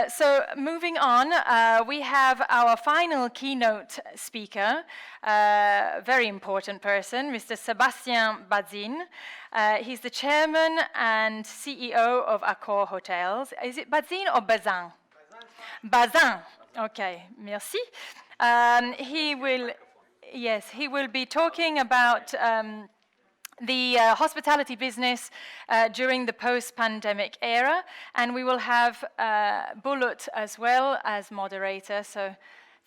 So moving on, we have our final keynote speaker, very important person, Mr. Sébastien Bazin. He's the chairman and CEO of AccorHotels. Is it Bazin or Bazin? Bazin. Okay, merci. He will be talking about the hospitality business during the post-pandemic era, and we will have Bulut as well as moderator. So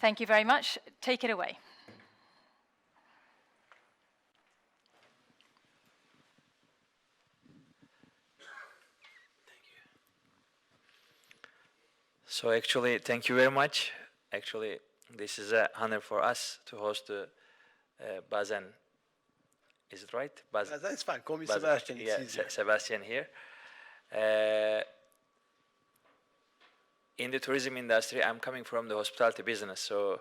thank you very much. Take it away. Thank you. So actually, thank you very much. Actually, this is an honor for us to host the Bazin. Is it right? That's fine. Call me Sébastien. Yeah, Sébastien here. In the tourism industry, I'm coming from the hospitality business, so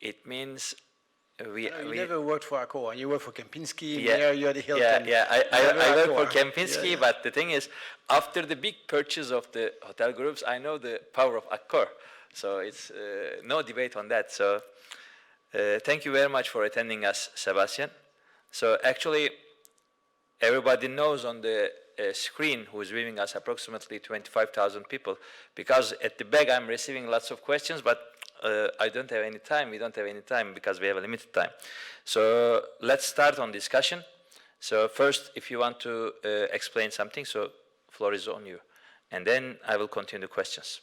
it means we never worked for Accor. You work for Kempinski. Yeah, you had Hilton. I work for Kempinski, but the thing is, after the big purchase of the hotel groups, I know the power of Accor. So it's no debate on that. So thank you very much for attending us, Sébastien. So actually, everybody knows on the screen who is viewing us, approximately 25,000 people, because at the back I'm receiving lots of questions, but I don't have any time. We don't have any time because we have a limited time. So let's start on discussion. So first, if you want to explain something, so floor is on you. And then I will continue the questions.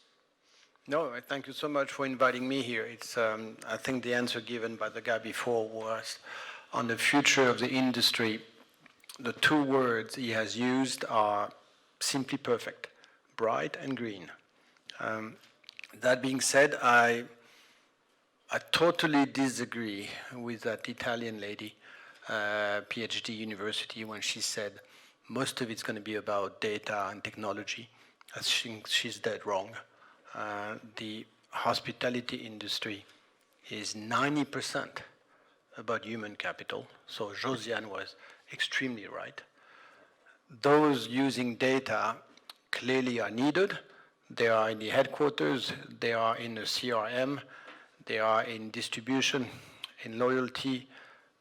No, thank you so much for inviting me here. It's, I think the answer given by the guy before was on the future of the industry. The two words he has used are simply perfect, bright and green. That being said, I totally disagree with that Italian lady, PhD university, when she said most of it's going to be about data and technology. I think she's dead wrong. The hospitality industry is 90% about human capital, so Josiane was extremely right. Those using data clearly are needed. They are in the headquarters, they are in the CRM, they are in distribution, in loyalty,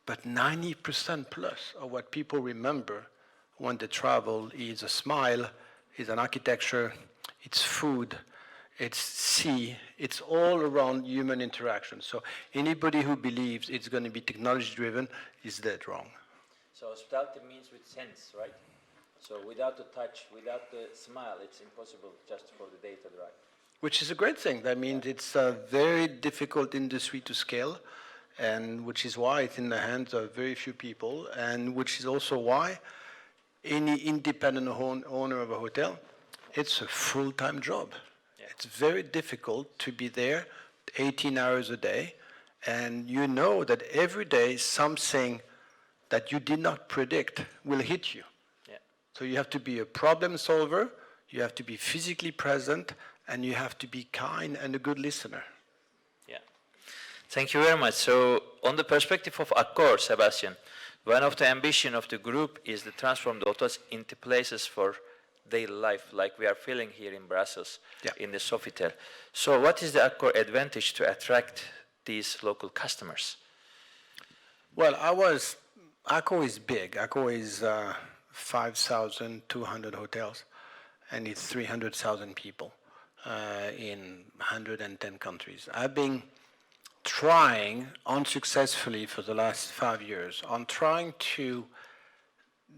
but 90% plus of what people remember when they travel is a smile, is an architecture, it's food, it's sea, it's all around human interaction. So anybody who believes it's going to be technology-driven is dead wrong. So hospitality means with sense, right? So without the touch, without the smile, it's impossible just for the data drive. Which is a great thing. That means it's a very difficult industry to scale, and which is why it's in the hands of very few people, and which is also why any independent owner of a hotel, it's a full-time job. Yeah. It's very difficult to be there 18 hours a day, and you know that every day something that you did not predict will hit you. Yeah. So you have to be a problem solver, you have to be physically present, and you have to be kind and a good listener. Yeah. Thank you very much. So on the perspective of Accor, Sébastien, one of the ambition of the group is to transform the hotels into places for daily life, like we are feeling here in Brussels, in the Sofitel. So what is the Accor advantage to attract these local customers? Well, Accor is big. Accor is 5,200 hotels, and it's 300,000 people in 110 countries. I've been trying unsuccessfully for the last 5 years on trying to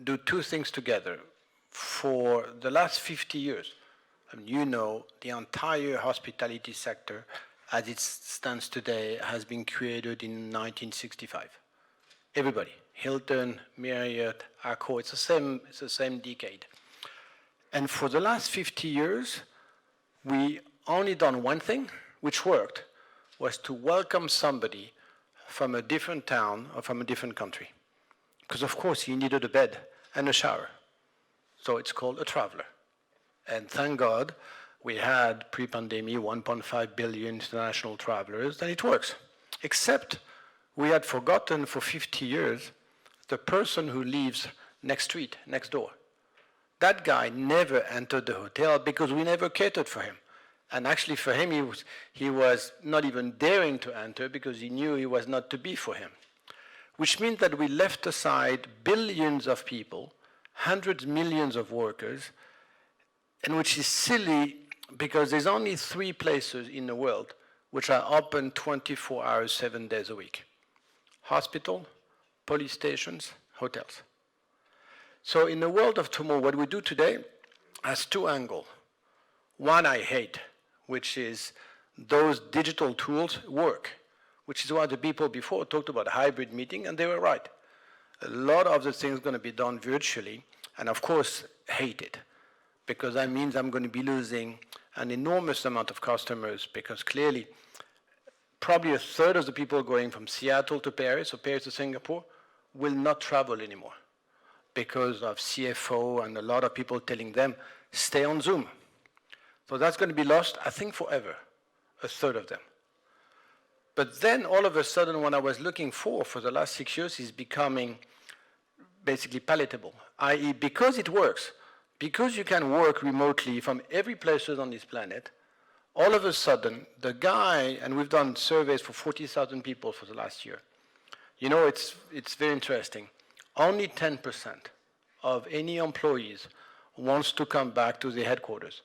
do two things together. For the last 50 years, you know, the entire hospitality sector as it stands today has been created in 1965. Everybody, Hilton, Marriott, Accor, it's the same decade. And for the last 50 years, we only done one thing, which worked, was to welcome somebody from a different town or from a different country. Because of course he needed a bed and a shower. So it's called a traveler. And thank God we had pre-pandemic 1.5 billion international travelers, and it works. Except we had forgotten for 50 years the person who lives next street, next door. That guy never entered the hotel because we never catered for him. And actually for him, he was not even daring to enter because he knew it was not to be for him. Which means that we left aside billions of people, hundreds, millions of workers, and which is silly because there's only 3 places in the world which are open 24 hours, 7 days a week. Hospital, police stations, hotels. So in the world of tomorrow, what we do today has 2 angles. One I hate, which is those digital tools work, which is why the people before talked about hybrid meeting, and they were right. A lot of the things are going to be done virtually, and of course, hate it, because that means I'm going to be losing an enormous amount of customers, because clearly, probably a third of the people going from Seattle to Paris or Paris to Singapore will not travel anymore because of CFO and a lot of people telling them, stay on Zoom. So that's going to be lost, I think, forever, a third of them. But then all of a sudden, what I was looking for the last 6 years is becoming basically palatable, i.e. because it works, because you can work remotely from every place on this planet, all of a sudden, the guy, and we've done surveys for 40,000 people for the last year. You know, it's very interesting. Only 10% of any employees wants to come back to the headquarters.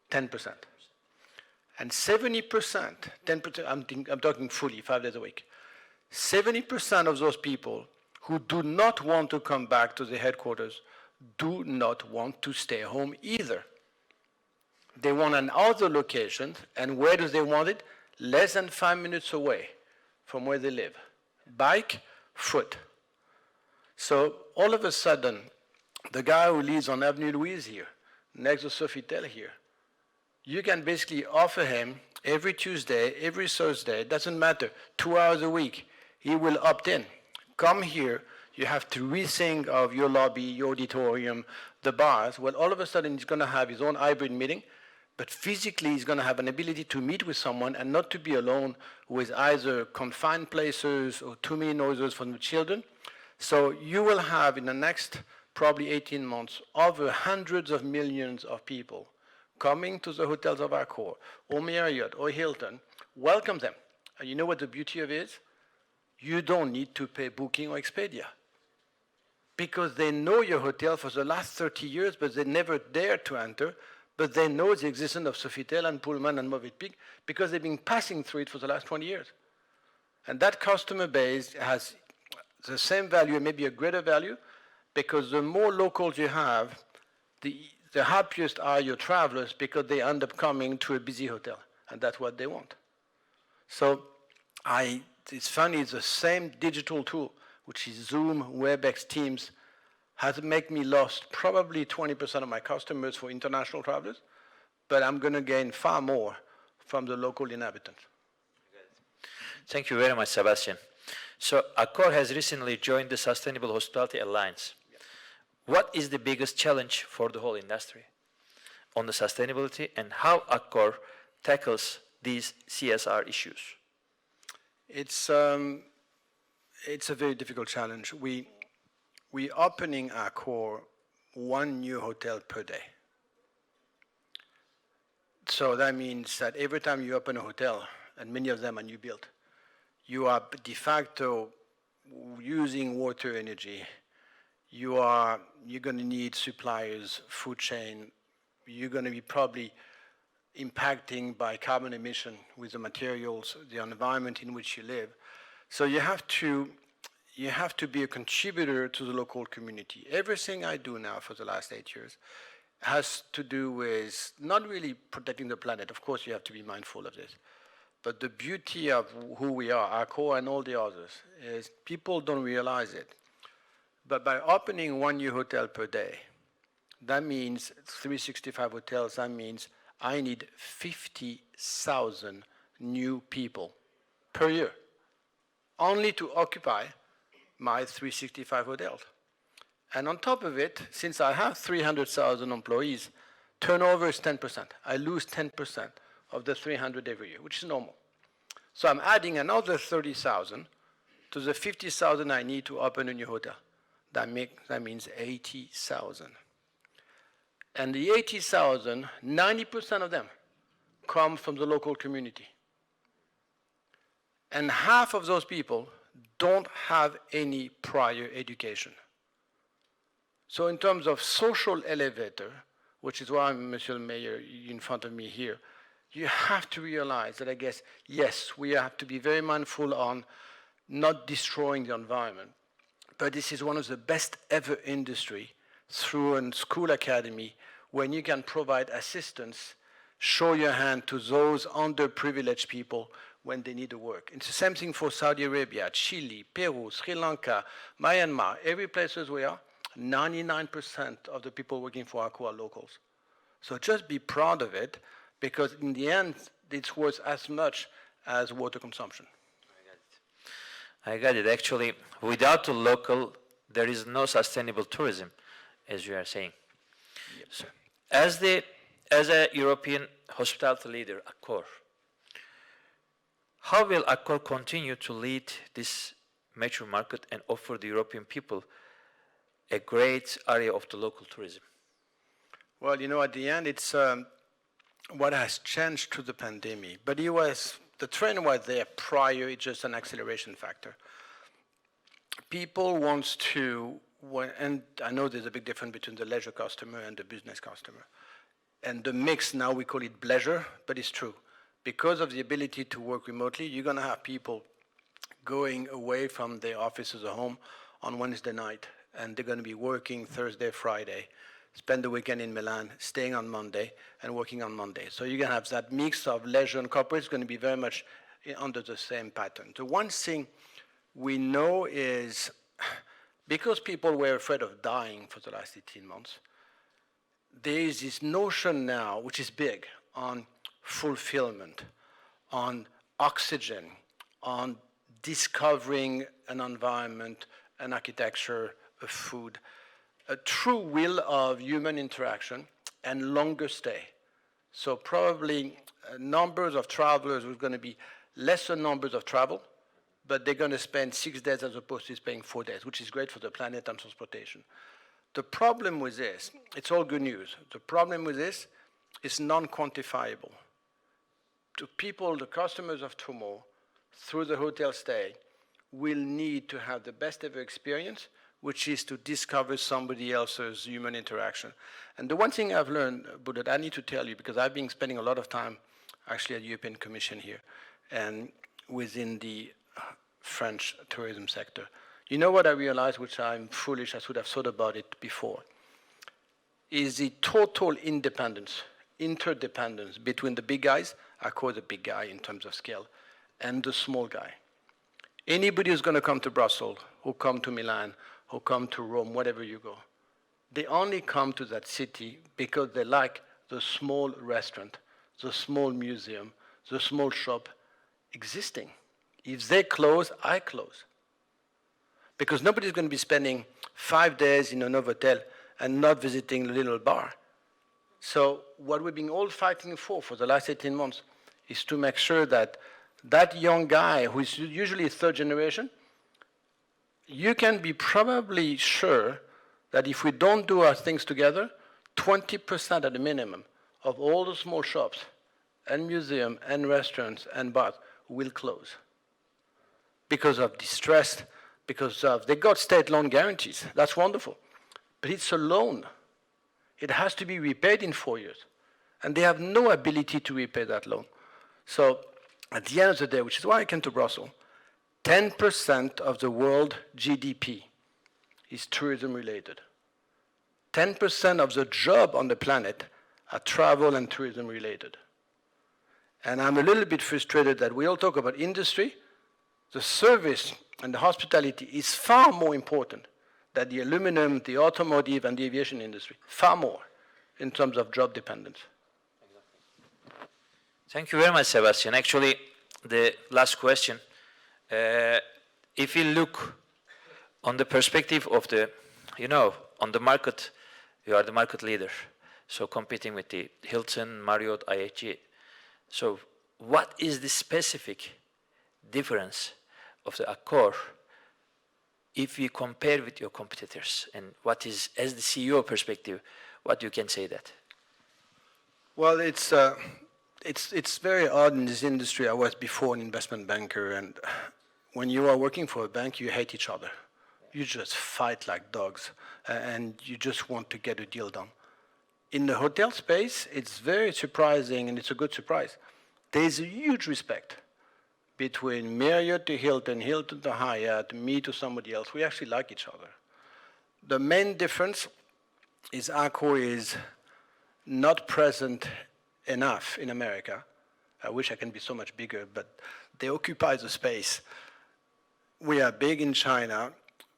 10%. And 70%, 10%, I'm talking fully, 5 days a week. 70% of those people who do not want to come back to the headquarters do not want to stay home either. They want another location, and where do they want it? Less than 5 minutes away from where they live. Bike, foot. So all of a sudden, the guy who lives on Avenue Louise here, next to Sofitel here, you can basically offer him every Tuesday, every Thursday, it doesn't matter, 2 hours a week, he will opt in. Come here, you have to rethink of your lobby, your auditorium, the bars. Well, all of a sudden he's going to have his own hybrid meeting, but physically he's going to have an ability to meet with someone and not to be alone with either confined places or too many noises from the children. So you will have in the next probably 18 months over hundreds of millions of people coming to the hotels of Accor, or Marriott, or Hilton. Welcome them. And you know what the beauty of it is? You don't need to pay Booking or Expedia, because they know your hotel for the last 30 years, but they never dared to enter, but they know the existence of Sofitel and Pullman and Movenpick because they've been passing through it for the last 20 years. And that customer base has the same value, maybe a greater value, because the more locals you have, the happiest are your travelers because they end up coming to a busy hotel, and that's what they want. So it's funny, it's the same digital tool, which is Zoom, WebEx, Teams, has made me lost probably 20% of my customers for international travelers, but I'm going to gain far more from the local inhabitants. Thank you very much, Sébastien. So Accor has recently joined the Sustainable Hospitality Alliance. What is the biggest challenge for the whole industry on the sustainability, and how Accor tackles these CSR issues? It's a very difficult challenge. We opening Accor 1 new hotel per day. So that means that every time you open a hotel, and many of them are new built, you are de facto using water energy. You're going to need suppliers, food chain. You're going to be probably impacting by carbon emission with the materials, the environment in which you live. So you have to be a contributor to the local community. Everything I do now for the last 8 years has to do with not really protecting the planet. Of course, you have to be mindful of this. But the beauty of who we are, Accor and all the others, is people don't realize it. But by opening 1 new hotel per day, that means 365 hotels, that means I need 50,000 new people per year, only to occupy my 365 hotels. And on top of it, since I have 300,000 employees, turnover is 10%. I lose 10% of the 300 every year, which is normal. So I'm adding another 30,000 to the 50,000 I need to open a new hotel. That means 80,000. And the 80,000, 90% of them come from the local community. And half of those people don't have any prior education. So in terms of social elevator, which is why, Monsieur the Mayor, in front of me here, you have to realize that, I guess, yes, we have to be very mindful on not destroying the environment, but this is one of the best ever industry through a school academy when you can provide assistance, show your hand to those underprivileged people when they need to work. It's the same thing for Saudi Arabia, Chile, Peru, Sri Lanka, Myanmar, every place we are, 99% of the people working for Accor are locals. So just be proud of it, because in the end, it's worth as much as water consumption. I got it. Actually, without the local, there is no sustainable tourism, as you are saying. Yep. So, as a European hospitality leader, Accor, how will Accor continue to lead this mature market and offer the European people a great area of the local tourism? Well, you know, at the end, it's what has changed through the pandemic. But the trend was there prior, it's just an acceleration factor. People want to, and I know there's a big difference between the leisure customer and the business customer. And the mix, now we call it bleisure, but it's true. Because of the ability to work remotely, you're going to have people going away from their offices at home on Wednesday night, and they're going to be working Thursday, Friday, spend the weekend in Milan, staying on Monday, and working on Monday. So you're going to have that mix of leisure and corporate is going to be very much under the same pattern. The one thing we know is, because people were afraid of dying for the last 18 months, there is this notion now, which is big, on fulfillment, on oxygen, on discovering an environment, an architecture, a food, a true will of human interaction and longer stay. So probably numbers of travelers are going to be lesser numbers of travel, but they're going to spend 6 days as opposed to spending 4 days, which is great for the planet and transportation. The problem with this, it's all good news. The problem with this is non-quantifiable. To people, the customers of tomorrow, through the hotel stay, will need to have the best ever experience, which is to discover somebody else's human interaction. And the one thing I've learned, Bulut, I need to tell you, because I've been spending a lot of time actually at the European Commission here and within the French tourism sector. You know what I realized, which I'm foolish, I should have thought about it before, is the total independence, interdependence between the big guys, I call the big guy in terms of scale, and the small guy. Anybody who's going to come to Brussels, who come to Milan, who come to Rome, wherever you go, they only come to that city because they like the small restaurant, the small museum, the small shop existing. If they close, I close. Because nobody's going to be spending 5 days in another hotel and not visiting the little bar. So what we've been all fighting for the last 18 months is to make sure that that young guy, who is usually third generation, you can be probably sure that if we don't do our things together, 20% at the minimum of all the small shops and museums and restaurants and bars will close. Because of distress, because of, they got state loan guarantees. That's wonderful. But it's a loan. It has to be repaid in 4 years. And they have no ability to repay that loan. So at the end of the day, which is why I came to Brussels, 10% of the world GDP is tourism related. 10% of the job on the planet are travel and tourism related. And I'm a little bit frustrated that we all talk about industry. The service and the hospitality is far more important than the aluminum, the automotive, and the aviation industry. Far more in terms of job dependence. Thank you very much, Sébastien. Actually, the last question, if you look on the perspective of the, on the market, you are the market leader, so competing with the Hilton, Marriott, IHG. So what is the specific difference of the Accor if you compare with your competitors? And what is, as the CEO perspective, what you can say that? Well, it's it's very odd in this industry. I was before an investment banker, and when you are working for a bank, you hate each other. You just fight like dogs, and you just want to get a deal done. In the hotel space, it's very surprising, and it's a good surprise. There's a huge respect between Marriott to Hilton, Hilton to Hyatt, me to somebody else. We actually like each other. The main difference is Accor is not present enough in America. I wish I can be so much bigger, but they occupy the space. We are big in China,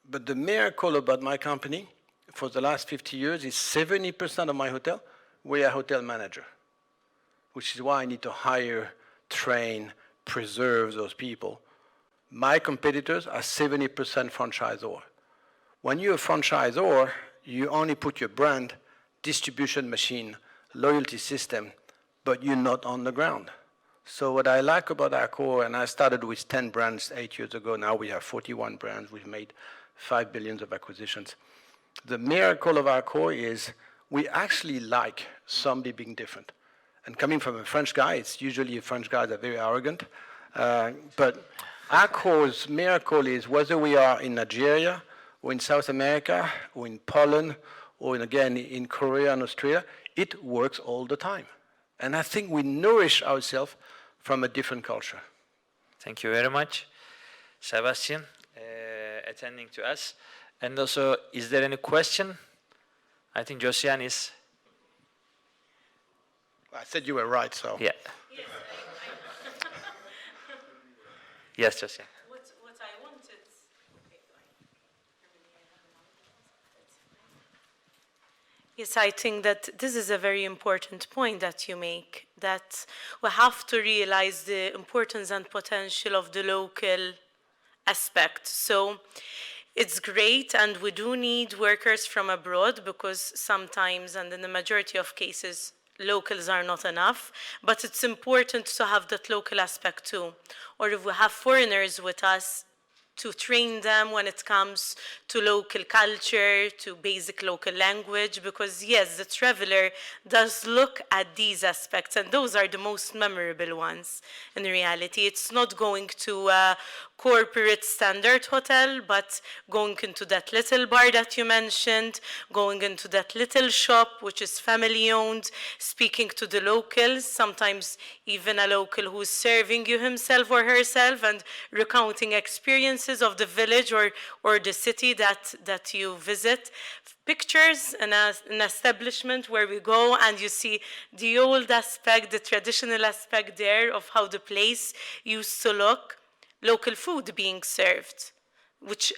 but the miracle about my company for the last 50 years is 70% of my hotel, we are hotel manager, which is why I need to hire, train, preserve those people. My competitors are 70% franchisor. When you're a franchisor, you only put your brand, distribution machine, loyalty system, but you're not on the ground. So what I like about Accor, and I started with 10 brands 8 years ago, now we have 41 brands, we've made 5 billion of acquisitions. The miracle of Accor is we actually like somebody being different. And coming from a French guy, it's usually French guys are very arrogant. But Accor's miracle is whether we are in Nigeria, or in South America, or in Poland, or again in Korea and Australia, it works all the time. And I think we nourish ourselves from a different culture. Thank you very much, Sébastien, attending to us. And also, is there any question? I think Josiane is. I said you were right, so. Yeah. Yes, Josiane. What I wanted. Yes, I think that this is a very important point that you make, that we have to realize the importance and potential of the local aspect. So it's great, and we do need workers from abroad because sometimes, and in the majority of cases, locals are not enough, but it's important to have that local aspect too. Or if we have foreigners with us, to train them when it comes to local culture, to basic local language, because yes, the traveler does look at these aspects, and those are the most memorable ones in reality. It's not going to a corporate standard hotel, but going into that little bar that you mentioned, going into that little shop, which is family owned, speaking to the locals, sometimes even a local who's serving you himself or herself, and recounting experiences of the village or the city that you visit. Pictures in an establishment where we go and you see the old aspect, the traditional aspect there of how the place used to look, local food being served,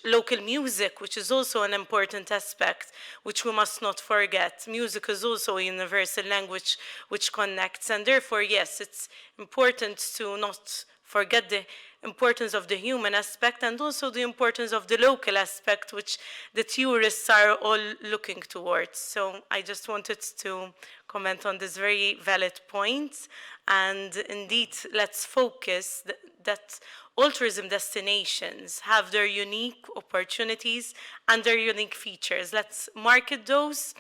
local music, which is also an important aspect, which we must not forget. Music is also a universal language which connects, and therefore, yes, it's important to not forget the importance of the human aspect and also the importance of the local aspect, which the tourists are all looking towards. So I just wanted to comment on this very valid point. And indeed, let's focus that all tourism destinations have their unique opportunities and their unique features. Let's market those,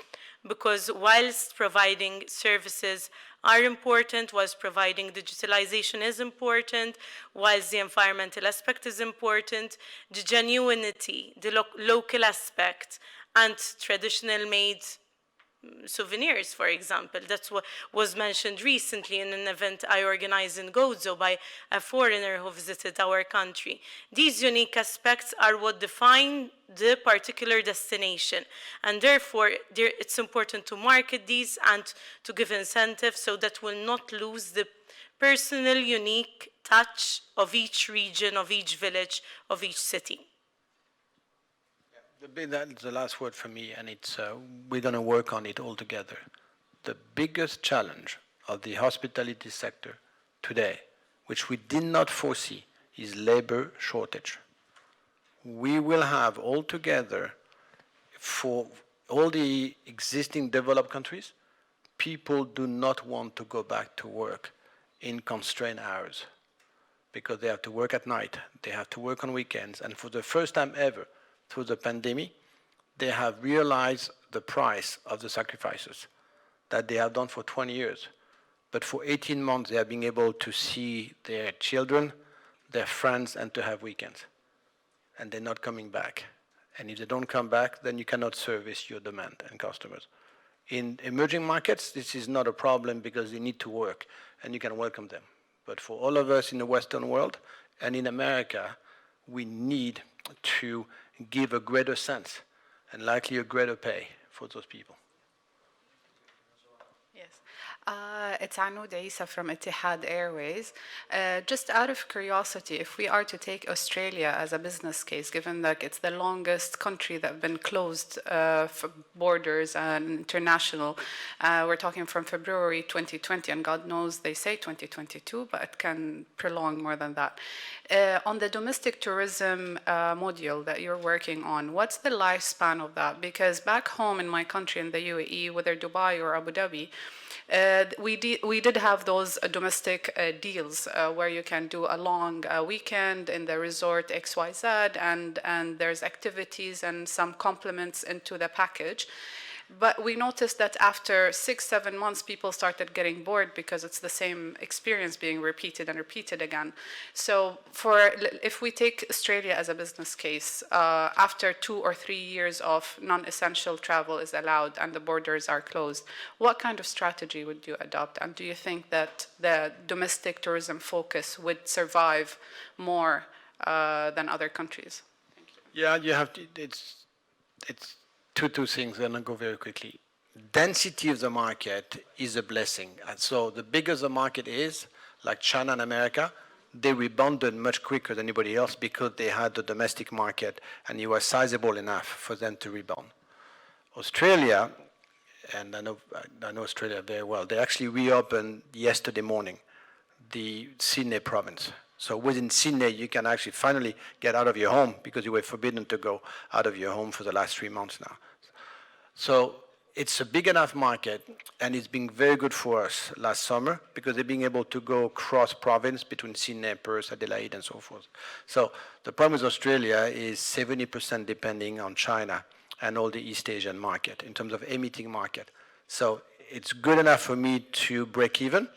because whilst providing services are important, whilst providing digitalization is important, whilst the environmental aspect is important, the genuinity, the local aspect, and traditional made souvenirs, for example. That's what was mentioned recently in an event I organized in Gozo by a foreigner who visited our country. These unique aspects are what define the particular destination, and therefore it's important to market these and to give incentives so that we'll not lose the personal, unique touch of each region, of each village, of each city. That's the last word for me, and it's we're going to work on it all together. The biggest challenge of the hospitality sector today, which we did not foresee, is labor shortage. We will have altogether, for all the existing developed countries, people do not want to go back to work in constrained hours because they have to work at night, they have to work on weekends, and for the first time ever, through the pandemic, they have realized the price of the sacrifices that they have done for 20 years. but for 18 months they are being able to see their children, their friends, and to have weekends. And they're not coming back. And if they don't come back, then you cannot service your demand and customers. In emerging markets, this is not a problem because they need to work, and you can welcome them. But for all of us in the Western world and in America, we need to give a greater sense and likely a greater pay for those people. Yes. It's Anoud Isa from Etihad Airways. Just out of curiosity, if we are to take Australia as a business case, given that it's the longest country that have been closed for borders and international, we're talking from February 2020, and God knows they say 2022, but it can prolong more than that. On the domestic tourism module that you're working on, what's the lifespan of that? Because back home in my country, in the UAE, whether Dubai or Abu Dhabi, we did have those domestic deals where you can do a long weekend in the resort XYZ, and there's activities and some complements into the package. But we noticed that after 6-7 months, people started getting bored because it's the same experience being repeated and repeated again. So if we take Australia as a business case, after 2 or 3 years of non-essential travel is allowed and the borders are closed, what kind of strategy would you adopt? And do you think that the domestic tourism focus would survive more than other countries? Yeah, you have to, it's two things, and I'll go very quickly. Density of the market is a blessing. And so the bigger the market is, like China and America, they rebounded much quicker than anybody else because they had the domestic market and it was sizable enough for them to rebound. Australia, and I know Australia very well, they actually reopened yesterday morning, the Sydney province. So within Sydney, you can actually finally get out of your home because you were forbidden to go out of your home for the last 3 months now. So it's a big enough market, and it's been very good for us last summer because they're being able to go cross-province between Sydney, Perth, Adelaide, and so forth. So the problem with Australia is 70% depending on China and all the East Asian market in terms of emitting market. So it's good enough for me to break even,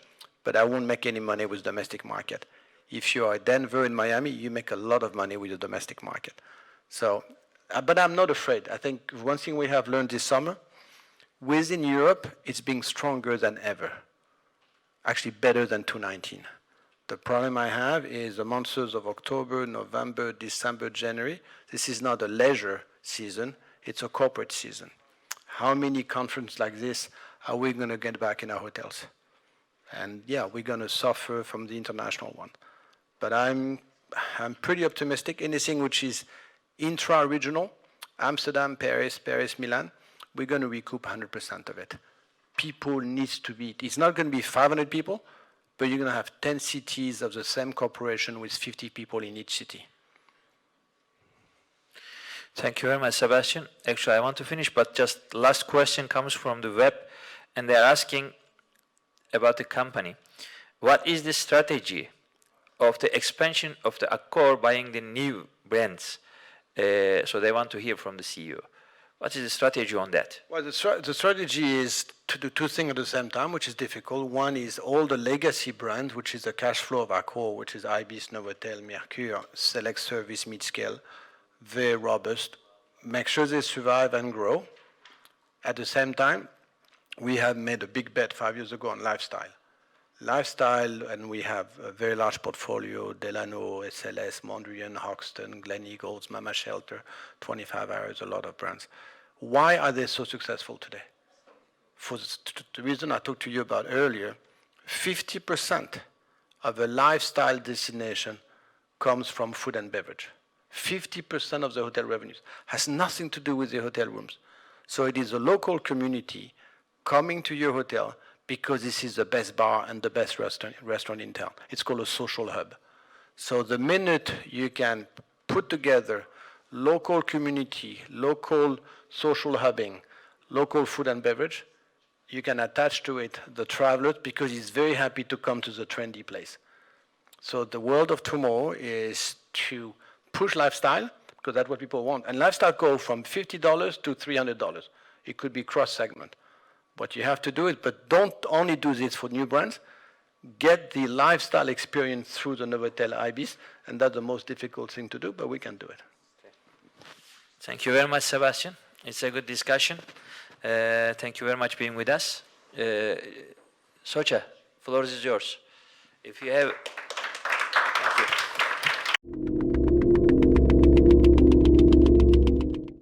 but I won't make any money with domestic market. If you are Denver and Miami, you make a lot of money with the domestic market. So, but I'm not afraid. I think one thing we have learned this summer, within Europe, it's being stronger than ever. Actually better than 2019. The problem I have is the months of October, November, December, January. This is not a leisure season, it's a corporate season. How many conferences like this are we going to get back in our hotels? And yeah, we're going to suffer from the international one. But I'm pretty optimistic. Anything which is intra-regional, Amsterdam, Paris, Milan, we're going to recoup 100% of it. People needs to be, it's not going to be 500 people, but you're going to have 10 cities of the same corporation with 50 people in each city. Thank you very much, Sébastien. Actually, I want to finish, but just last question comes from the web, and they're asking about the company. What is the strategy of the expansion of the Accor buying the new brands? So they want to hear from the CEO. What is the strategy on that? Well, the strategy is to do two things at the same time, which is difficult. One is all the legacy brands, which is the cash flow of Accor, which is Ibis, Novotel, Mercure, Select Service, mid-scale, very robust. Make sure they survive and grow. At the same time, we have made a big bet 5 years ago on lifestyle. Lifestyle, and we have a very large portfolio, Delano, SLS, Mondrian, Hoxton, Glen Eagles, Mama Shelter, 25 Hours, a lot of brands. Why are they so successful today? For the reason I talked to you about earlier, 50% of the lifestyle destination comes from food and beverage. 50% of the hotel revenues has nothing to do with the hotel rooms. So it is a local community coming to your hotel because this is the best bar and the best restaurant in town. It's called a social hub. So the minute you can put together local community, local social hubbing, local food and beverage, you can attach to it the traveler because he's very happy to come to the trendy place. So the world of tomorrow is to push lifestyle, because that's what people want. And lifestyle go from $50 to $300. It could be cross-segment. What you have to do is, but don't only do this for new brands, get the lifestyle experience through the Novotel Ibis, and that's the most difficult thing to do, but we can do it. Thank you very much, Sébastien. It's a good discussion. Thank you very much for being with us. Socha, floor is yours. If you have